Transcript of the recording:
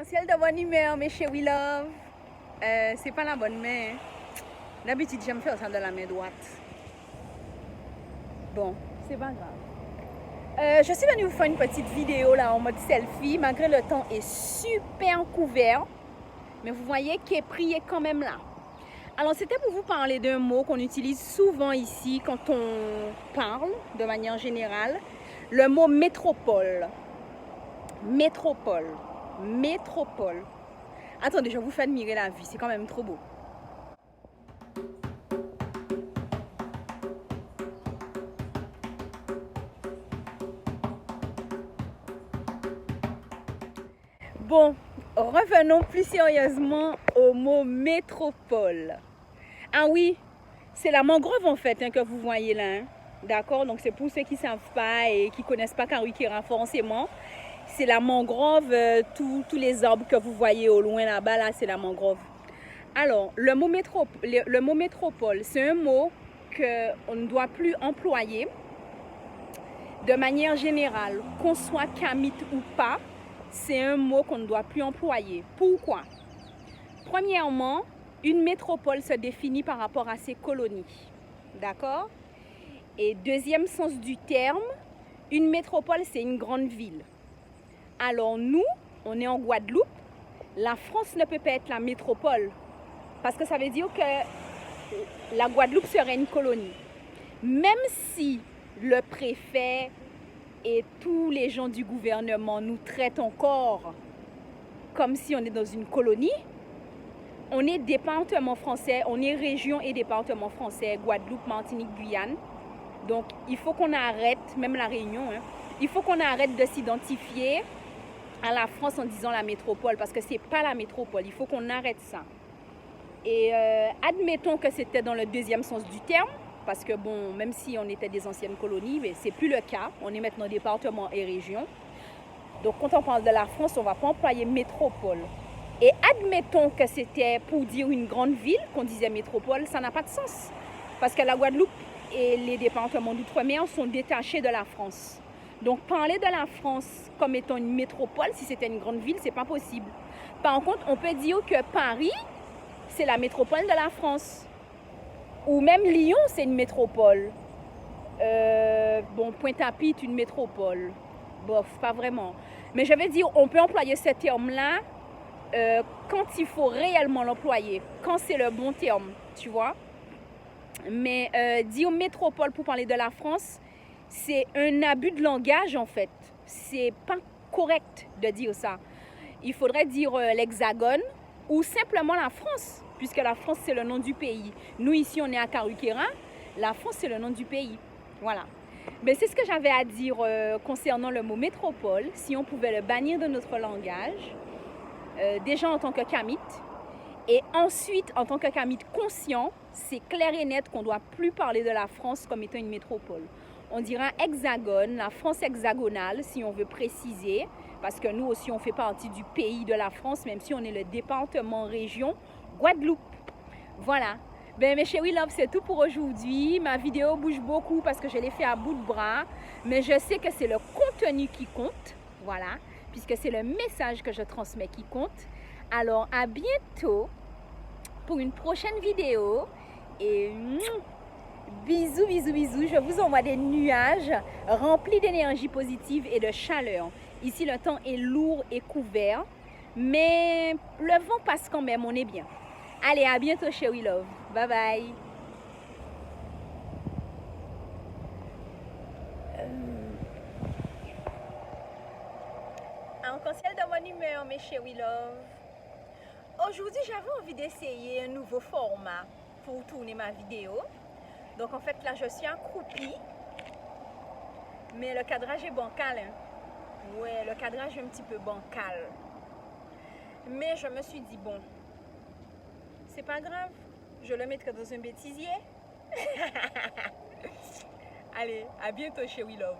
Arc-en-ciel de bonne humeur, mes chéris love. C'est pas la bonne main. D'habitude, j'aime faire ça de la main droite. Bon, c'est pas grave. Je suis venue vous faire une petite vidéo là en mode selfie, malgré le temps est super couvert. Mais vous voyez qu'Epri est quand même là. Alors, c'était pour vous parler d'un mot qu'on utilise souvent ici quand on parle de manière générale. Le mot métropole. Métropole. Métropole. Attendez, je vous fais admirer la vie, c'est quand même trop beau. Bon, revenons plus sérieusement au mot métropole. Ah oui, c'est la mangrove en fait que vous voyez là. Hein. D'accord, donc c'est pour ceux qui ne savent pas et qui ne connaissent pas Karuikera forcément. C'est la mangrove, tous les arbres que vous voyez au loin là-bas, là, c'est la mangrove. Alors, le mot métropole, c'est un mot qu'on ne doit plus employer de manière générale, qu'on soit kamite ou pas, c'est un mot qu'on ne doit plus employer. Pourquoi? Premièrement, une métropole se définit par rapport à ses colonies. D'accord? Et deuxième sens du terme, une métropole, c'est une grande ville. Alors nous, on est en Guadeloupe, la France ne peut pas être la métropole parce que ça veut dire que la Guadeloupe serait une colonie. Même si le préfet et tous les gens du gouvernement nous traitent encore comme si on est dans une colonie, on est département français, on est région et département français, Guadeloupe, Martinique, Guyane. Donc il faut qu'on arrête, même la Réunion, il faut qu'on arrête de s'identifier à la France en disant la métropole, parce que c'est pas la métropole, il faut qu'on arrête ça. Et admettons que c'était dans le deuxième sens du terme, parce que bon, même si on était des anciennes colonies, mais c'est plus le cas, on est maintenant département et région. Donc quand on parle de la France, on ne va pas employer métropole. Et admettons que c'était pour dire une grande ville, qu'on disait métropole, ça n'a pas de sens. Parce que la Guadeloupe et les départements d'outre-mer sont détachés de la France. Donc parler de la France comme étant une métropole, si c'était une grande ville, c'est pas possible. Par contre, on peut dire que Paris, c'est la métropole de la France. Ou même Lyon, c'est une métropole. Bon, Pointe-à-Pitre, une métropole. Bof, pas vraiment. Mais je vais dire, on peut employer ce terme-là quand il faut réellement l'employer, quand c'est le bon terme, tu vois. Mais dire métropole pour parler de la France, c'est un abus de langage en fait. C'est pas correct de dire ça. Il faudrait dire l'Hexagone ou simplement la France, puisque la France c'est le nom du pays. Nous ici on est à Karuikera, la France c'est le nom du pays. Voilà. Mais c'est ce que j'avais à dire concernant le mot métropole, si on pouvait le bannir de notre langage, déjà en tant que kamite, et ensuite en tant que kamite conscient, c'est clair et net qu'on ne doit plus parler de la France comme étant une métropole. On dira hexagone, la France hexagonale, si on veut préciser, parce que nous aussi, on fait partie du pays de la France, même si on est le département région Guadeloupe. Voilà. Ben, mes chéris love, c'est tout pour aujourd'hui. Ma vidéo bouge beaucoup parce que je l'ai fait à bout de bras, mais je sais que c'est le contenu qui compte, voilà, puisque c'est le message que je transmets qui compte. Alors, à bientôt pour une prochaine vidéo et bisous, bisous, bisous. Je vous envoie des nuages remplis d'énergie positive et de chaleur. Ici, le temps est lourd et couvert, mais le vent passe quand même, on est bien. Allez, à bientôt, chérie love. Bye bye. Arc-en-ciel de bonne humeur, mes chéris love. Aujourd'hui, j'avais envie d'essayer un nouveau format pour tourner ma vidéo. Donc en fait, là, je suis accroupie, mais le cadrage est bancal. Hein. Ouais, le cadrage est un petit peu bancal. Mais je me suis dit, bon, c'est pas grave, je le mettrai dans un bêtisier. Allez, à bientôt chez We Love.